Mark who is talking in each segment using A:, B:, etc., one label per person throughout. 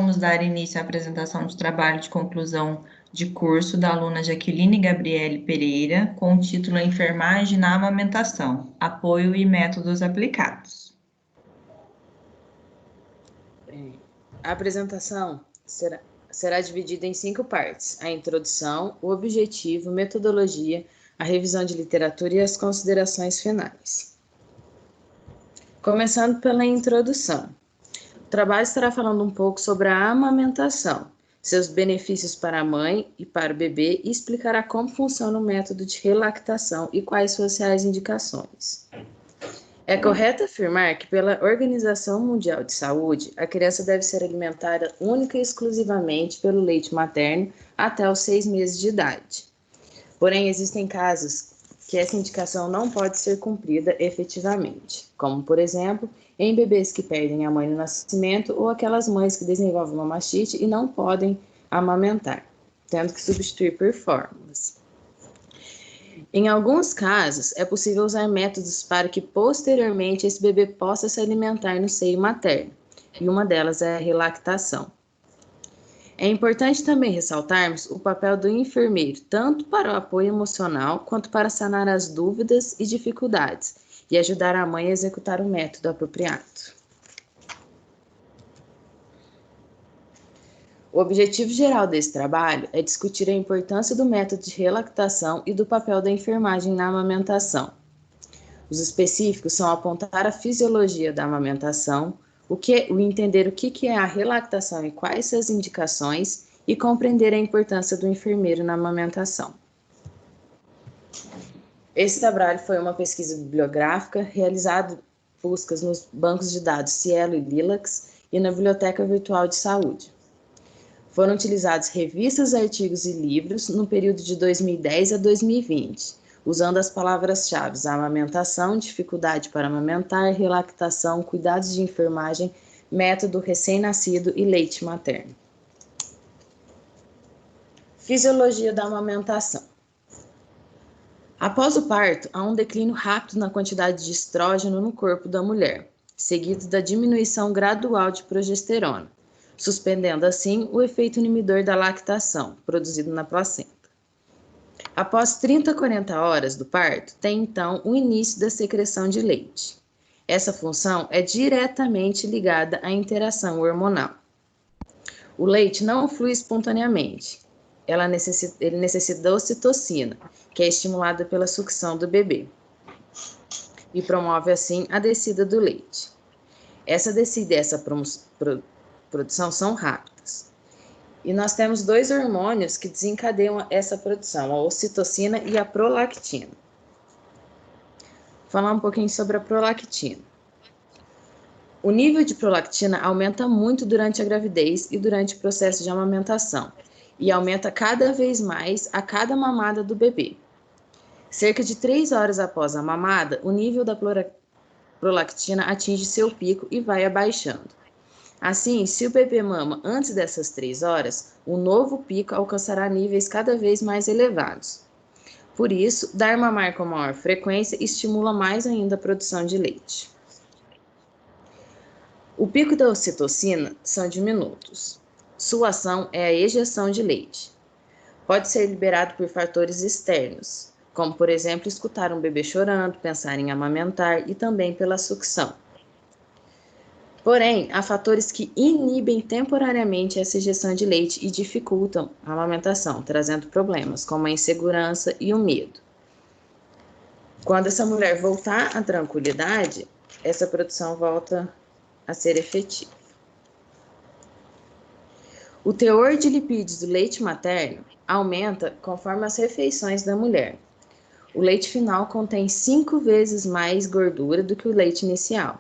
A: vamos dar início à apresentação do trabalho de conclusão de curso da aluna Jaqueline Gabriele Pereira, com o título Enfermagem na Amamentação, Apoio e Métodos Aplicados.
B: A apresentação será dividida em 5 partes: a introdução, o objetivo, metodologia, a revisão de literatura e as considerações finais. Começando pela introdução. O trabalho estará falando um pouco sobre a amamentação, seus benefícios para a mãe e para o bebê e explicará como funciona o método de relactação e quais suas reais indicações. É correto afirmar que, pela Organização Mundial de Saúde, a criança deve ser alimentada única e exclusivamente pelo leite materno até os 6 meses de idade. Porém, existem casos que essa indicação não pode ser cumprida efetivamente, como, por exemplo, em bebês que perdem a mãe no nascimento ou aquelas mães que desenvolvem uma mastite e não podem amamentar, tendo que substituir por fórmulas. Em alguns casos, é possível usar métodos para que posteriormente esse bebê possa se alimentar no seio materno, e uma delas é a relactação. É importante também ressaltarmos o papel do enfermeiro, tanto para o apoio emocional quanto para sanar as dúvidas e dificuldades, e ajudar a mãe a executar o método apropriado. O objetivo geral desse trabalho é discutir a importância do método de relactação e do papel da enfermagem na amamentação. Os específicos são apontar a fisiologia da amamentação, entender o que é a relactação e quais suas indicações, e compreender a importância do enfermeiro na amamentação. Esse trabalho foi uma pesquisa bibliográfica realizada buscas nos bancos de dados Cielo e Lilacs e na Biblioteca Virtual de Saúde. Foram utilizados revistas, artigos e livros no período de 2010 a 2020, usando as palavras-chave amamentação, dificuldade para amamentar, relactação, cuidados de enfermagem, método recém-nascido e leite materno. Fisiologia da amamentação. Após o parto, há um declínio rápido na quantidade de estrógeno no corpo da mulher, seguido da diminuição gradual de progesterona, suspendendo assim o efeito inibidor da lactação, produzido na placenta. Após 30 a 40 horas do parto, tem então o início da secreção de leite. Essa função é diretamente ligada à interação hormonal. O leite não flui espontaneamente. Ele necessita da ocitocina, que é estimulada pela sucção do bebê, e promove assim a descida do leite. Essa descida e essa produção são rápidas. E nós temos 2 hormônios que desencadeiam essa produção, a ocitocina e a prolactina. Vou falar um pouquinho sobre a prolactina. O nível de prolactina aumenta muito durante a gravidez e durante o processo de amamentação, e aumenta cada vez mais a cada mamada do bebê. Cerca de 3 horas após a mamada, o nível da prolactina atinge seu pico e vai abaixando. Assim, se o bebê mama antes dessas 3 horas, o novo pico alcançará níveis cada vez mais elevados. Por isso, dar mamar com maior frequência estimula mais ainda a produção de leite. O pico da ocitocina são diminutos. Sua ação é a ejeção de leite. Pode ser liberado por fatores externos, como, por exemplo, escutar um bebê chorando, pensar em amamentar e também pela sucção. Porém, há fatores que inibem temporariamente essa ejeção de leite e dificultam a amamentação, trazendo problemas como a insegurança e o medo. Quando essa mulher voltar à tranquilidade, essa produção volta a ser efetiva. O teor de lipídios do leite materno aumenta conforme as refeições da mulher. O leite final contém 5 vezes mais gordura do que o leite inicial.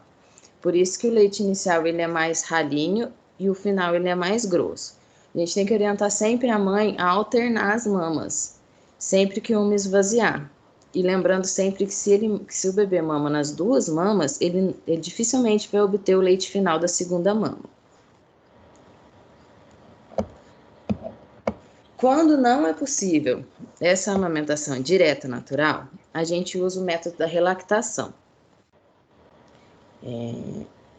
B: Por isso que o leite inicial ele é mais ralinho e o final ele é mais grosso. A gente tem que orientar sempre a mãe a alternar as mamas, sempre que uma esvaziar. E lembrando sempre que se o bebê mama nas 2 mamas, ele dificilmente vai obter o leite final da segunda mama. Quando não é possível essa amamentação direta natural, a gente usa o método da relactação.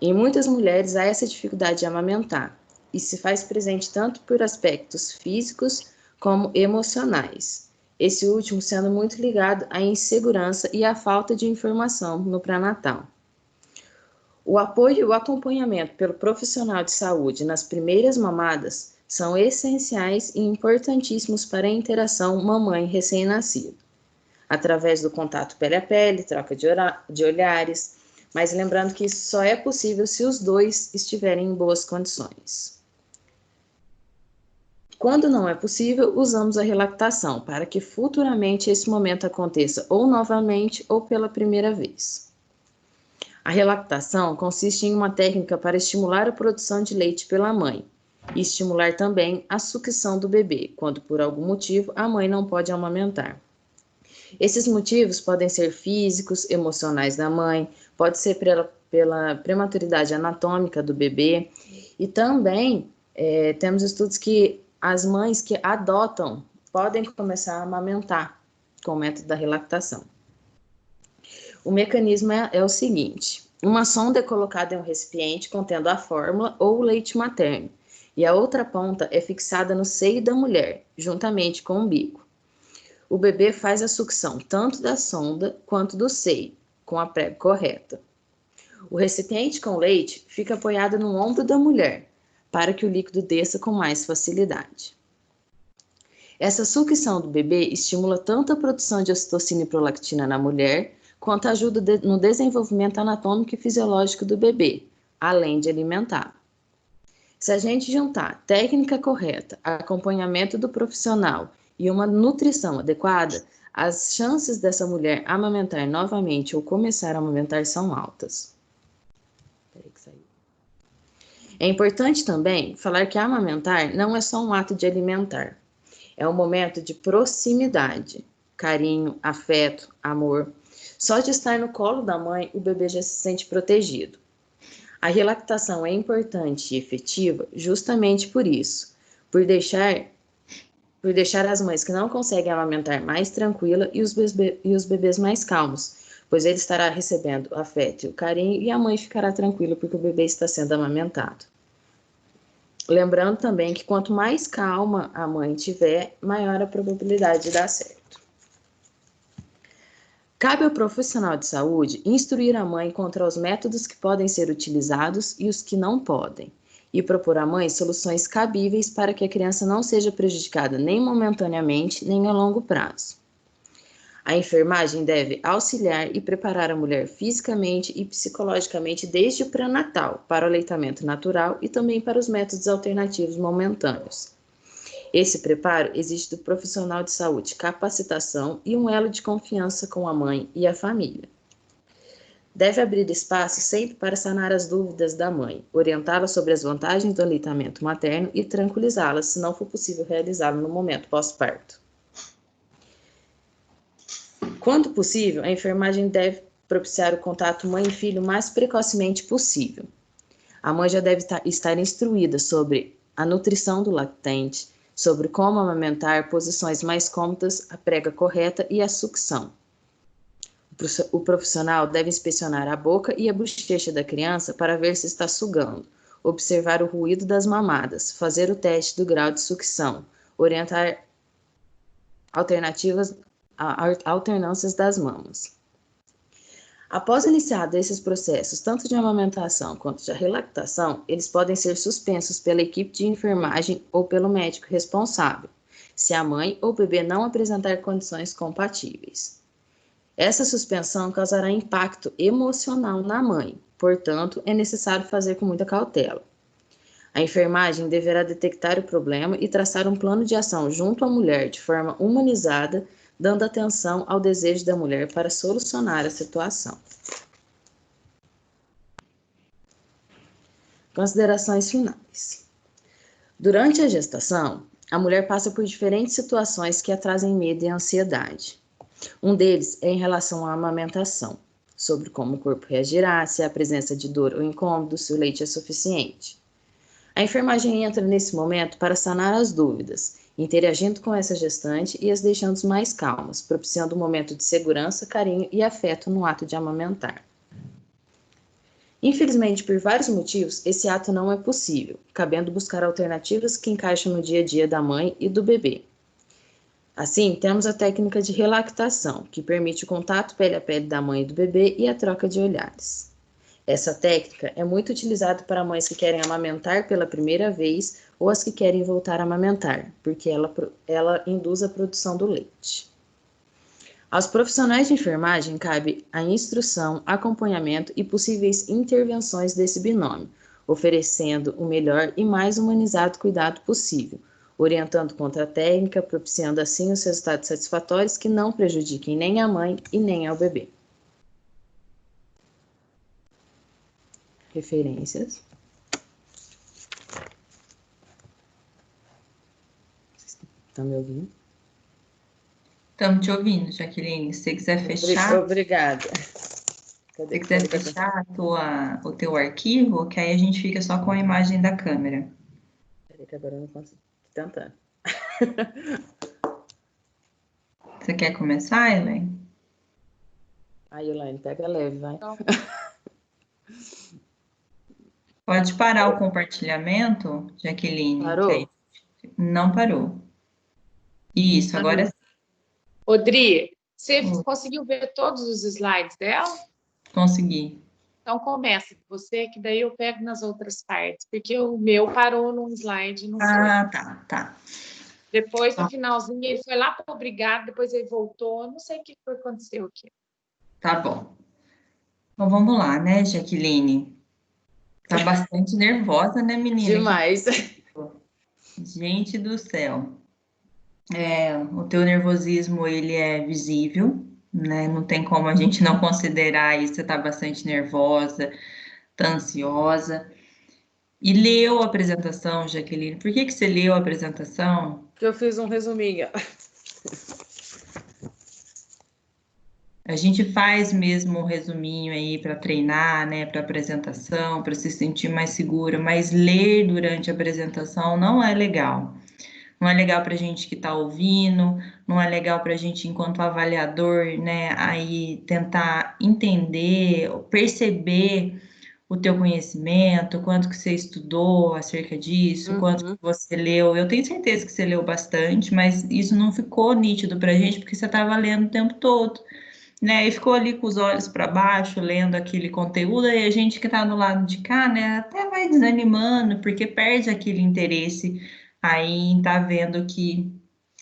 B: Em muitas mulheres há essa dificuldade de amamentar, e se faz presente tanto por aspectos físicos como emocionais, esse último sendo muito ligado à insegurança e à falta de informação no pré-natal. O apoio e o acompanhamento pelo profissional de saúde nas primeiras mamadas são essenciais e importantíssimos para a interação mamãe recém-nascido, através do contato pele a pele, troca de olhares, mas lembrando que isso só é possível se os dois estiverem em boas condições. Quando não é possível, usamos a relactação para que futuramente esse momento aconteça ou novamente ou pela primeira vez. A relactação consiste em uma técnica para estimular a produção de leite pela mãe e estimular também a sucção do bebê, quando por algum motivo a mãe não pode amamentar. Esses motivos podem ser físicos, emocionais da mãe, pode ser pela prematuridade anatômica do bebê e também temos estudos que as mães que adotam podem começar a amamentar com o método da relactação. O mecanismo é o seguinte: uma sonda é colocada em um recipiente contendo a fórmula ou o leite materno, e a outra ponta é fixada no seio da mulher, juntamente com o umbigo. O bebê faz a sucção tanto da sonda quanto do seio, com a prega correta. O recipiente com leite fica apoiado no ombro da mulher, para que o líquido desça com mais facilidade. Essa sucção do bebê estimula tanto a produção de ocitocina e prolactina na mulher, quanto ajuda no desenvolvimento anatômico e fisiológico do bebê, além de alimentá-lo. Se a gente juntar técnica correta, acompanhamento do profissional e uma nutrição adequada, as chances dessa mulher amamentar novamente ou começar a amamentar são altas. É importante também falar que amamentar não é só um ato de alimentar. É um momento de proximidade, carinho, afeto, amor. Só de estar no colo da mãe, o bebê já se sente protegido. A relactação é importante e efetiva justamente por isso, por deixar as mães que não conseguem amamentar mais tranquila e os bebês mais calmos, pois ele estará recebendo o afeto e o carinho e a mãe ficará tranquila porque o bebê está sendo amamentado. Lembrando também que quanto mais calma a mãe tiver, maior a probabilidade de dar certo. Cabe ao profissional de saúde instruir a mãe contra os métodos que podem ser utilizados e os que não podem, e propor à mãe soluções cabíveis para que a criança não seja prejudicada nem momentaneamente, nem a longo prazo. A enfermagem deve auxiliar e preparar a mulher fisicamente e psicologicamente desde o pré-natal para o aleitamento natural e também para os métodos alternativos momentâneos. Esse preparo exige do profissional de saúde capacitação e um elo de confiança com a mãe e a família. Deve abrir espaço sempre para sanar as dúvidas da mãe, orientá-la sobre as vantagens do aleitamento materno e tranquilizá-la se não for possível realizá-lo no momento pós-parto. Quando possível, a enfermagem deve propiciar o contato mãe e filho o mais precocemente possível. A mãe já deve estar instruída sobre a nutrição do lactente, sobre como amamentar, posições mais cômodas, a prega correta e a sucção. O profissional deve inspecionar a boca e a bochecha da criança para ver se está sugando, observar o ruído das mamadas, fazer o teste do grau de sucção, orientar alternâncias das mamas. Após iniciados esses processos, tanto de amamentação quanto de relactação, eles podem ser suspensos pela equipe de enfermagem ou pelo médico responsável, se a mãe ou o bebê não apresentar condições compatíveis. Essa suspensão causará impacto emocional na mãe, portanto, é necessário fazer com muita cautela. A enfermagem deverá detectar o problema e traçar um plano de ação junto à mulher de forma humanizada, dando atenção ao desejo da mulher para solucionar a situação. Considerações finais. Durante a gestação, a mulher passa por diferentes situações que a trazem medo e ansiedade. Um deles é em relação à amamentação, sobre como o corpo reagirá, se há presença de dor ou incômodo, se o leite é suficiente. A enfermagem entra nesse momento para sanar as dúvidas, interagindo com essa gestante e as deixando mais calmas, propiciando um momento de segurança, carinho e afeto no ato de amamentar. Infelizmente, por vários motivos, esse ato não é possível, cabendo buscar alternativas que encaixem no dia a dia da mãe e do bebê. Assim, temos a técnica de relactação, que permite o contato pele a pele da mãe e do bebê e a troca de olhares. Essa técnica é muito utilizada para mães que querem amamentar pela primeira vez ou as que querem voltar a amamentar, porque ela induz a produção do leite. Aos profissionais de enfermagem cabe a instrução, acompanhamento e possíveis intervenções desse binômio, oferecendo o melhor e mais humanizado cuidado possível, orientando contra a técnica, propiciando assim os resultados satisfatórios que não prejudiquem nem a mãe e nem ao bebê. Referências. Estão me ouvindo?
A: Estamos te ouvindo, Jaqueline. Se você quiser fechar,
B: Obrigada.
A: se você quiser fechar o teu arquivo, que aí a gente fica só com a imagem da câmera.
B: Peraí, que agora eu não consigo. Tô tentando.
A: Você quer começar, Elaine?
B: Aí, Elaine, pega leve, vai.
A: Pode parar o compartilhamento, Jaqueline, que aí
B: Parou?
A: não parou. Isso, agora sim.
C: Odri, você conseguiu ver todos os slides dela?
A: Consegui.
C: Então começa você, que daí eu pego nas outras partes, porque o meu parou num slide, não foi.
A: Ah, tá.
C: Depois, no finalzinho, ele foi lá para obrigado, depois ele voltou, eu não sei o que foi que aconteceu aqui.
A: Tá bom. Então vamos lá, né, Jaqueline? Tá bastante nervosa, né, menina?
B: Demais.
A: Gente do céu. O teu nervosismo, ele é visível, né? Não tem como a gente não considerar isso. Você tá bastante nervosa, tá ansiosa. E leu a apresentação, Jaqueline? Por que que você leu a apresentação?
B: Que eu fiz um resuminho.
A: A gente faz mesmo um resuminho aí para treinar, né, para apresentação, para se sentir mais segura, mas ler durante a apresentação não é legal. Não é legal para a gente que está ouvindo, não é legal para a gente, enquanto avaliador, né, aí tentar entender, perceber o teu conhecimento, quanto que você estudou acerca disso, quanto que você leu. Eu tenho certeza que você leu bastante, mas isso não ficou nítido para a gente porque você estava lendo o tempo todo, né? E ficou ali com os olhos para baixo, lendo aquele conteúdo, e a gente que está do lado de cá, né, até vai desanimando, porque perde aquele interesse aí em estar vendo que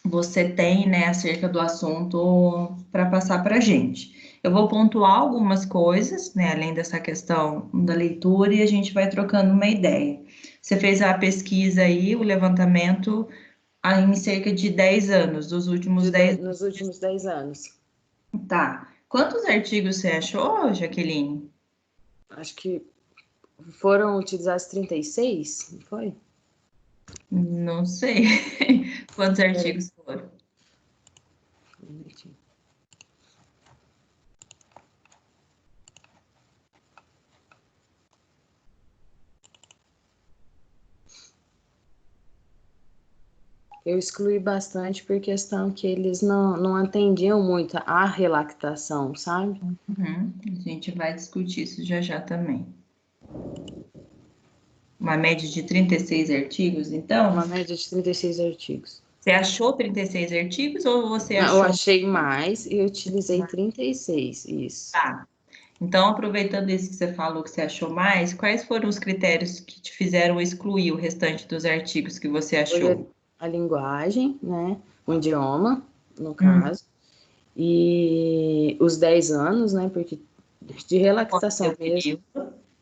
A: você tem, né, acerca do assunto para passar para a gente. Eu vou pontuar algumas coisas, né, além dessa questão da leitura, e a gente vai trocando uma ideia. Você fez a pesquisa aí, o levantamento, em cerca de 10 anos, dos últimos 10 anos.
B: Nos últimos 10 anos.
A: Tá. Quantos artigos você achou, Jaqueline?
B: Acho que foram utilizados 36, não foi?
A: Não sei. Quantos artigos foram?
B: Um minutinho. Eu excluí bastante por questão que eles não atendiam muito à relactação, sabe?
A: A gente vai discutir isso já já também. Uma média de 36 artigos, então?
B: Uma média de 36 artigos.
A: Você achou 36 artigos ou você
B: Não,
A: achou?
B: eu achei mais e eu utilizei 36, isso.
A: Tá. Então, aproveitando isso que você falou que você achou mais, quais foram os critérios que te fizeram excluir o restante dos artigos que você achou?
B: Foi a linguagem, né? O idioma, no caso. E os 10 anos, né? Porque de relactação mesmo.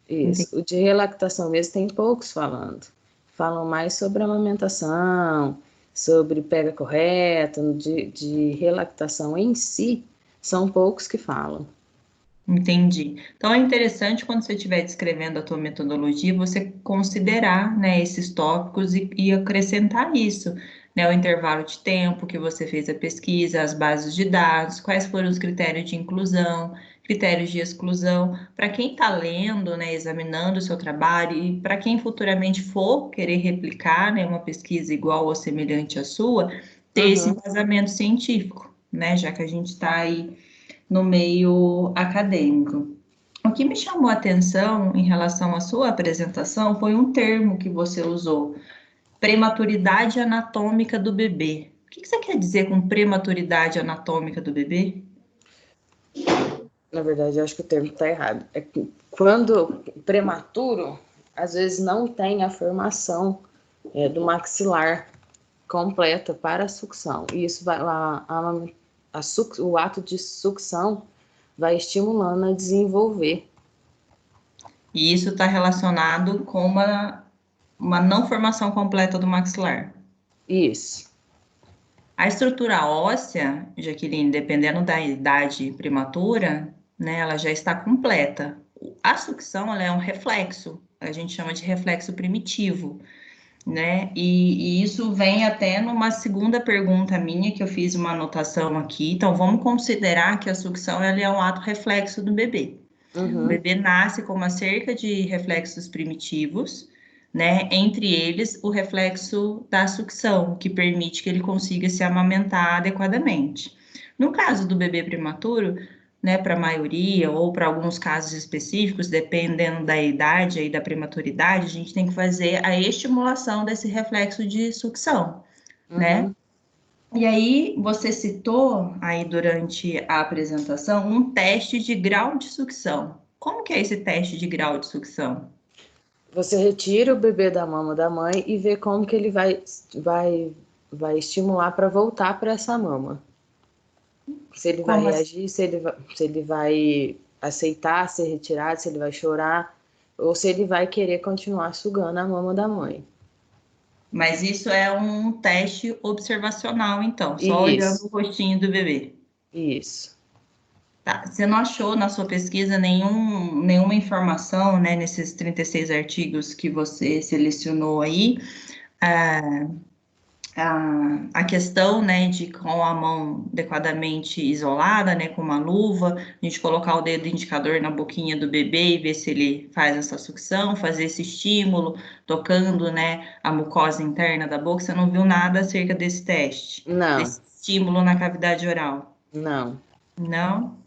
B: Isso. O de relactação mesmo tem poucos falando. Falam mais sobre amamentação, sobre pega correta, de relactação em si, são poucos que falam.
A: Entendi. Então é interessante quando você estiver descrevendo a tua metodologia, você considerar, né, esses tópicos e acrescentar isso, né, o intervalo de tempo que você fez a pesquisa, as bases de dados, quais foram os critérios de inclusão, critérios de exclusão, para quem está lendo, né, examinando o seu trabalho e para quem futuramente for querer replicar, né, uma pesquisa igual ou semelhante à sua, ter esse embasamento científico, né, já que a gente está aí no meio acadêmico. o que me chamou a atenção em relação à sua apresentação foi um termo que você usou, prematuridade anatômica do bebê. O que você quer dizer com prematuridade anatômica do bebê?
B: Na verdade, eu acho que o termo está errado. É que quando prematuro, às vezes não tem a formação do maxilar completa para a sucção. E isso vai lá, o ato de sucção vai estimulando a desenvolver.
A: E isso está relacionado com uma não formação completa do maxilar.
B: Isso.
A: A estrutura óssea, Jaqueline, dependendo da idade prematura, né, ela já está completa. A sucção, ela é um reflexo, a gente chama de reflexo primitivo, né? E isso vem até numa segunda pergunta minha, que eu fiz uma anotação aqui. Então, vamos considerar que a sucção, ela é um ato reflexo do bebê. O bebê nasce com uma cerca de reflexos primitivos, né? Entre eles, o reflexo da sucção, que permite que ele consiga se amamentar adequadamente. No caso do bebê prematuro, né, para a maioria ou para alguns casos específicos, dependendo da idade e da prematuridade, a gente tem que fazer a estimulação desse reflexo de sucção, né? E aí, você citou aí durante a apresentação um teste de grau de sucção. Como que é esse teste de grau de sucção?
B: Você retira o bebê da mama da mãe e vê como que ele vai estimular para voltar para essa mama. Se ele vai
A: Como assim?
B: reagir, se ele vai aceitar ser retirado, se ele vai chorar, ou se ele vai querer continuar sugando a mama da mãe.
A: Mas isso é um teste observacional, então, só olhando o
B: Isso,
A: rostinho do bebê.
B: isso.
A: Tá. Você não achou na sua pesquisa nenhuma informação, né, nesses 36 artigos que você selecionou aí, ah, a questão, né, de com a mão adequadamente isolada, né, com uma luva, a gente colocar o dedo indicador na boquinha do bebê e ver se ele faz essa sucção, fazer esse estímulo, tocando, né, a mucosa interna da boca. Você não viu nada acerca desse teste,
B: Não,
A: desse estímulo na cavidade oral?
B: não.
A: Não?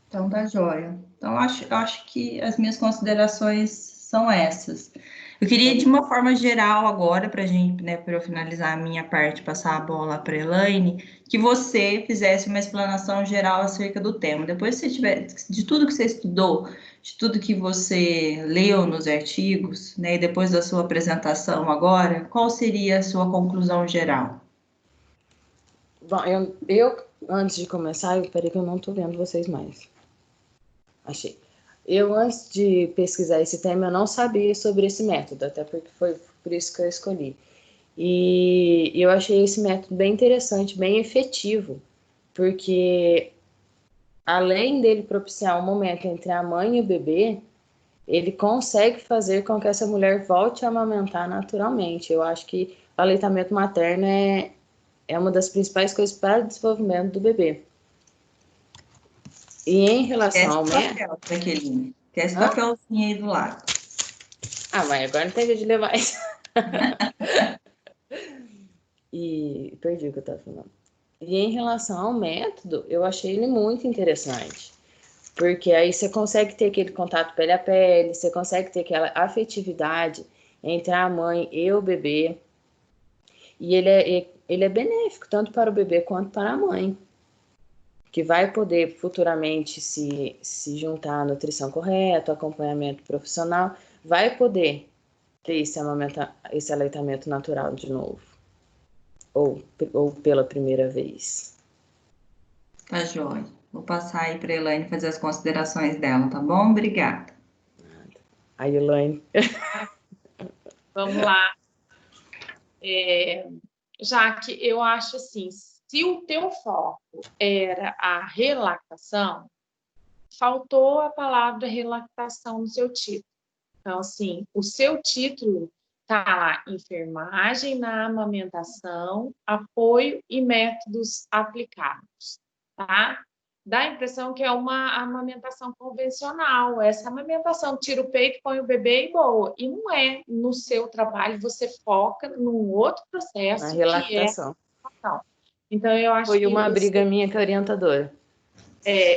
A: Então tá joia. Então eu acho que as minhas considerações são essas. Eu queria, de uma forma geral, agora, para gente, né, para eu finalizar a minha parte, passar a bola para a Elaine, que você fizesse uma explanação geral acerca do tema. Depois, se você tiver, de tudo que você estudou, de tudo que você leu nos artigos, né, e depois da sua apresentação agora, qual seria a sua conclusão geral?
B: Bom, eu antes de começar, peraí que eu não estou vendo vocês mais. Achei. Eu, antes de pesquisar esse tema, eu não sabia sobre esse método, até porque foi por isso que eu escolhi. E eu achei esse método bem interessante, bem efetivo, porque além dele propiciar um momento entre a mãe e o bebê, ele consegue fazer com que essa mulher volte a amamentar naturalmente. Eu acho que o aleitamento materno é uma das principais coisas para o desenvolvimento do bebê. E em relação
A: Esquece
B: ao
A: o
B: método...
A: papel, Jaqueline. Esquece o
B: Hã?
A: papelzinho aí do lado.
B: Ah, mas agora não tem jeito de levar isso. E perdi o que eu estava falando. E em relação ao método, eu achei ele muito interessante. Porque aí você consegue ter aquele contato pele a pele, você consegue ter aquela afetividade entre a mãe e o bebê. E ele é benéfico tanto para o bebê quanto para a mãe, que vai poder futuramente se juntar à nutrição correta, acompanhamento profissional, vai poder ter esse aleitamento natural de novo, ou pela primeira vez.
A: Tá joia. Vou passar aí para a Elaine fazer as considerações dela, tá bom? Obrigada.
B: Aí, Elaine.
C: Vamos lá. Já que eu acho assim, se o teu foco era a relactação, faltou a palavra relactação no seu título. Então, assim, o seu título está lá, enfermagem na amamentação, apoio e métodos aplicados, tá? Dá a impressão que é uma amamentação convencional. Essa amamentação tira o peito, põe o bebê e boa. E não é. No seu trabalho, você foca num outro
B: Na
C: processo que é a
B: relactação.
C: amamentação. Então, eu acho
B: Foi
C: que
B: uma briga minha com a orientadora.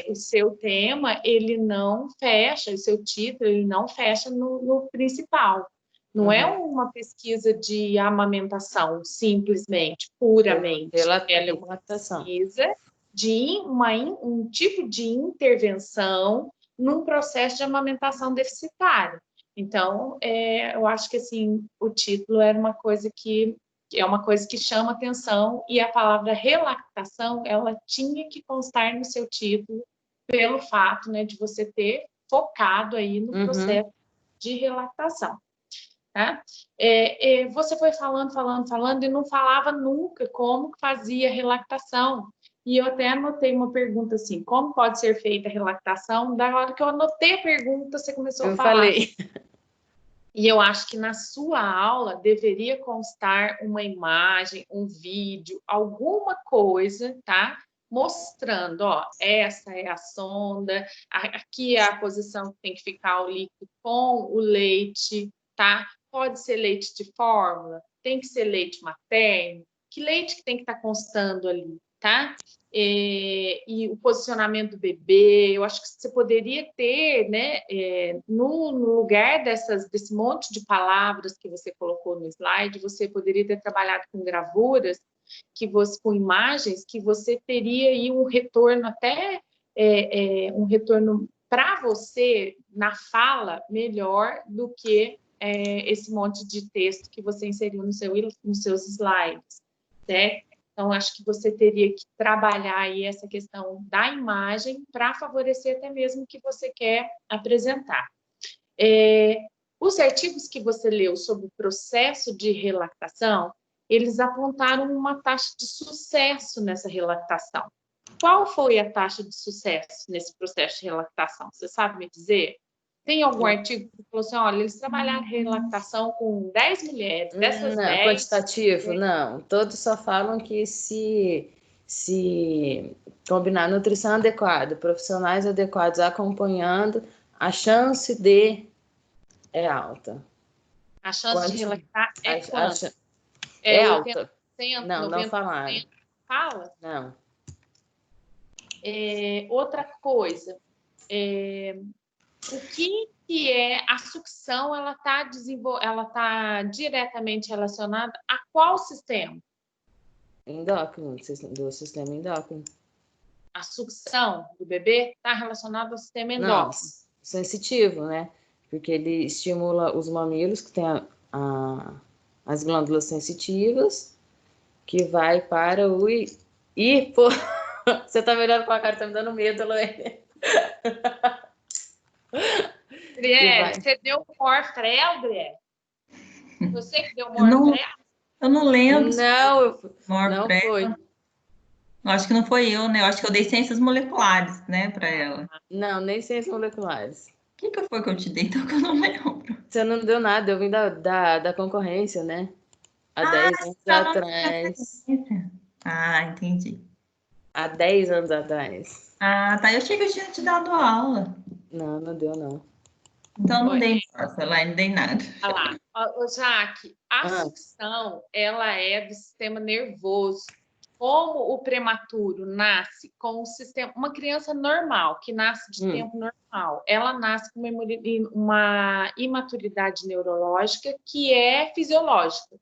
C: o seu tema, ele não fecha, o seu título, ele não fecha no principal. Não é uma pesquisa de amamentação, simplesmente, puramente. Ela é uma pesquisa de um tipo de intervenção num processo de amamentação deficitária. Então, eu acho que assim, o título era uma coisa que é uma coisa que chama atenção, e a palavra relactação, ela tinha que constar no seu título pelo fato, né, de você ter focado aí no processo de relactação. Tá? Você foi falando e não falava nunca como fazia a relactação. E eu até anotei uma pergunta assim, como pode ser feita a relactação? Da hora que eu anotei a pergunta, você começou a falar. Eu falei. E eu acho que na sua aula deveria constar uma imagem, um vídeo, alguma coisa, tá? Mostrando, ó, essa é a sonda, aqui é a posição que tem que ficar o líquido com o leite, tá? Pode ser leite de fórmula, tem que ser leite materno, que leite que tem que estar constando ali, tá? E o posicionamento do bebê, eu acho que você poderia ter, né, no lugar desse monte de palavras que você colocou no slide, você poderia ter trabalhado com gravuras, com imagens, que você teria aí um retorno até um retorno para você na fala melhor do que esse monte de texto que você inseriu nos seus slides, certo? Então, acho que você teria que trabalhar aí essa questão da imagem para favorecer até mesmo o que você quer apresentar. Os artigos que você leu sobre o processo de relactação, eles apontaram uma taxa de sucesso nessa relactação. Qual foi a taxa de sucesso nesse processo de relactação? Você sabe me dizer? Tem algum artigo que falou assim, olha, eles trabalharam relactação com 10 mulheres, dessas
B: não,
C: 10...
B: Quantitativo, não. Todos só falam que se combinar nutrição adequada, profissionais adequados acompanhando, a chance é alta.
C: A chance de relactar é quanto?
B: É alta.
C: 80%,
B: não,
C: 90%?
B: Não falaram.
C: Fala?
B: Não.
C: Outra coisa, o que é a sucção? Ela tá diretamente relacionada a qual sistema?
B: Endócrino, do sistema endócrino.
C: A sucção do bebê está relacionada ao sistema endócrino.
B: Não, sensitivo, né? Porque ele estimula os mamilos, que tem as glândulas sensitivas, que vai para o... Pô, você tá me olhando com a cara, tá me dando medo, Luê.
C: Adriele, você deu Morfrel, Adriele? Você que deu Morfrel?
A: Eu não lembro.
B: Não foi.
A: Eu acho que não foi eu, né? Eu acho que eu dei ciências moleculares, né, para ela.
B: Não, nem ciências moleculares.
A: O que foi que eu te dei, então, que eu não lembro?
B: Você não deu nada, eu vim da concorrência, né? Há 10 anos atrás.
A: Ah, entendi.
B: Há 10 anos atrás.
A: Ah, tá. Eu achei que eu tinha te dado aula.
B: Não deu, não.
A: Então, não dei força lá, não dei nada.
C: Olha lá. Jaque, a sucção, ela é do sistema nervoso. Como o prematuro nasce com o sistema... Uma criança normal, que nasce de tempo normal, ela nasce com uma imaturidade neurológica que é fisiológica.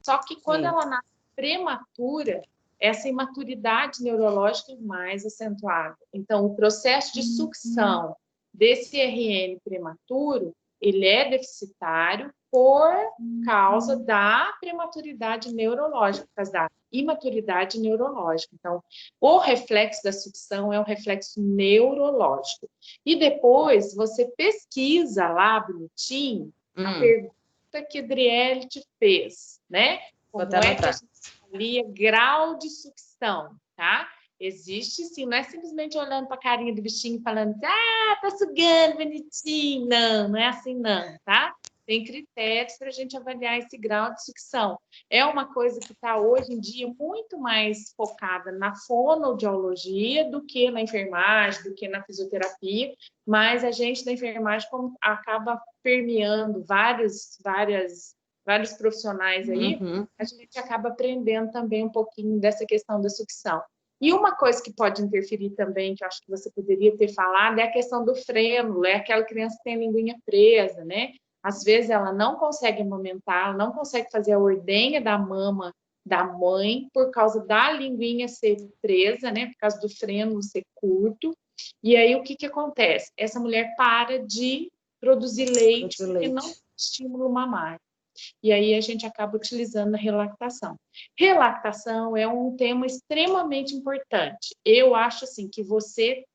C: Só que quando ela nasce prematura, essa imaturidade neurológica é mais acentuada. Então, o processo de sucção desse RN prematuro, ele é deficitário por causa da prematuridade neurológica, por causa da imaturidade neurológica. Então, o reflexo da sucção é um reflexo neurológico. E depois, você pesquisa lá, bonitinho, a pergunta que a Adriele te fez, né? Como é que a gente avalia grau de sucção, tá? Existe sim, não é simplesmente olhando para a carinha do bichinho e falando, tá sugando, bonitinho. Não é assim não, tá? Tem critérios para a gente avaliar esse grau de sucção. É uma coisa que está hoje em dia muito mais focada na fonoaudiologia do que na enfermagem, do que na fisioterapia, mas a gente da enfermagem acaba permeando vários profissionais aí, a gente acaba aprendendo também um pouquinho dessa questão da sucção. E uma coisa que pode interferir também, que eu acho que você poderia ter falado, é a questão do frênulo, é aquela criança que tem a linguinha presa, né? Às vezes ela não consegue amamentar, ela não consegue fazer a ordenha da mama da mãe por causa da linguinha ser presa, né? Por causa do frênulo ser curto. E aí o que acontece? Essa mulher para de produzir leite porque não tem estímulo mamário. E aí a gente acaba utilizando a relactação. Relactação é um tema extremamente importante. Eu acho assim que você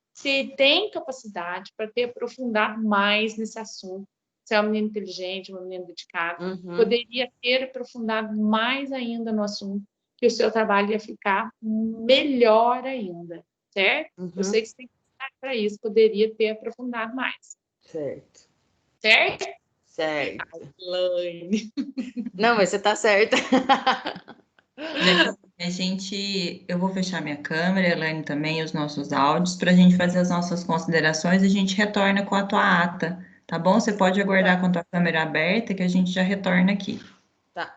C: tem capacidade para ter aprofundado mais nesse assunto. Você é uma menina inteligente, uma menina dedicada, poderia ter aprofundado mais ainda no assunto, que o seu trabalho ia ficar melhor ainda, certo? Eu sei que você tem que para isso, poderia ter aprofundado mais.
B: Certo.
C: Certo?
B: Certo.
C: Elaine.
B: Não, mas você tá certa.
A: Eu vou fechar minha câmera, Elaine também, os nossos áudios, para a gente fazer as nossas considerações e a gente retorna com a tua ata, tá bom? Você pode aguardar com a tua câmera aberta que a gente já retorna aqui.
B: Tá.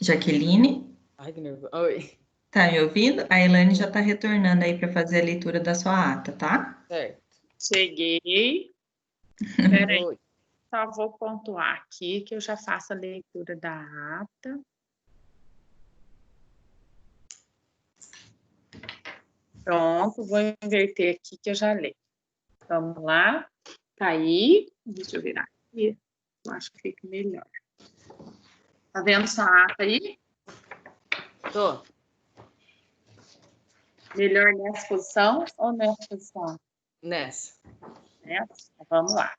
A: Jaqueline,
B: Ai, que nervoso. Oi.
A: tá me ouvindo? A Elaine já está retornando aí para fazer a leitura da sua ata, tá?
B: Certo.
C: Cheguei. Peraí,
B: Oi.
C: só vou pontuar aqui que eu já faço a leitura da ata. Pronto, vou inverter aqui que eu já leio. Vamos lá. Tá aí. Deixa eu virar aqui. Eu acho que fica melhor. Tá vendo sua ata aí?
B: Tô.
C: Melhor nessa posição ou nessa posição?
B: Nessa.
C: Nessa? Então, vamos lá.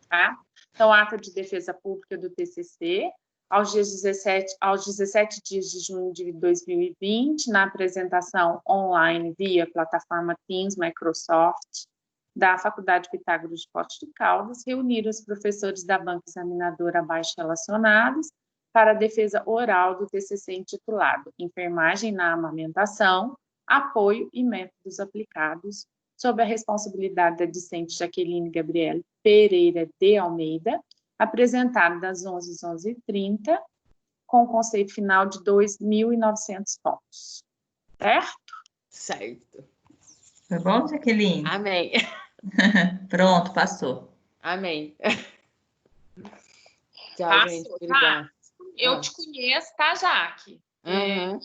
C: Tá? Então, ata de defesa pública do TCC. aos 17 dias de junho de 2020, na apresentação online via plataforma Teams, Microsoft, da Faculdade Pitágoras de Poços de Caldas, reuniram os professores da banca examinadora abaixo relacionados para a defesa oral do TCC intitulado Enfermagem na Amamentação, Apoio e Métodos Aplicados, sob a responsabilidade da discente Jaqueline Gabriele Pereira de Almeida, apresentado das 11 às 11h30, com o conceito final de 2.900 pontos. Certo?
B: Certo.
A: Foi bom, Jaqueline?
B: Amém.
A: Pronto, passou.
B: Amém. Tchau,
C: Passou,
B: gente.
C: tá?
B: Obrigada.
C: Eu te conheço, tá, Jaque?
B: Uhum.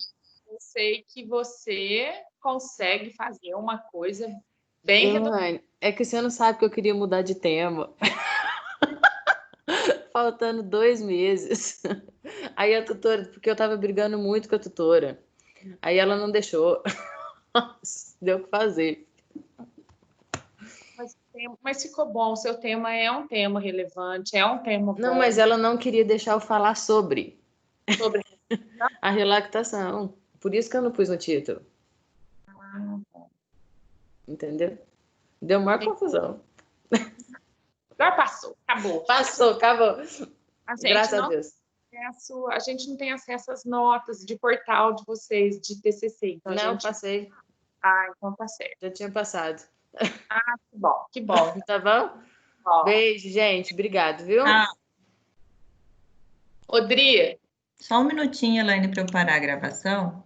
C: Eu sei que você consegue fazer uma coisa bem redondinha.
B: Elaine, é que você não sabe que eu queria mudar de tema. Faltando 2 meses. Aí a tutora, porque eu tava brigando muito com a tutora. Aí ela não deixou. Deu o que fazer.
C: Mas ficou bom, o seu tema é um tema relevante, é um tema bom.
B: Não, mas ela não queria deixar eu falar sobre
C: Sobre...
B: a relactação. Por isso que eu não pus no título. Entendeu? Deu maior confusão.
C: Já passou, acabou.
B: Passou, acabou. Graças a Deus.
C: A gente não tem acesso às notas de portal de vocês, de TCC. Então
B: Não, passei.
C: Ah, então tá certo.
B: Já tinha passado.
C: Ah, que bom, que bom.
B: Tá bom?
C: Ó.
B: Beijo, gente. Obrigado, viu?
C: Odria.
A: Só um minutinho, Elaine, para eu parar a gravação.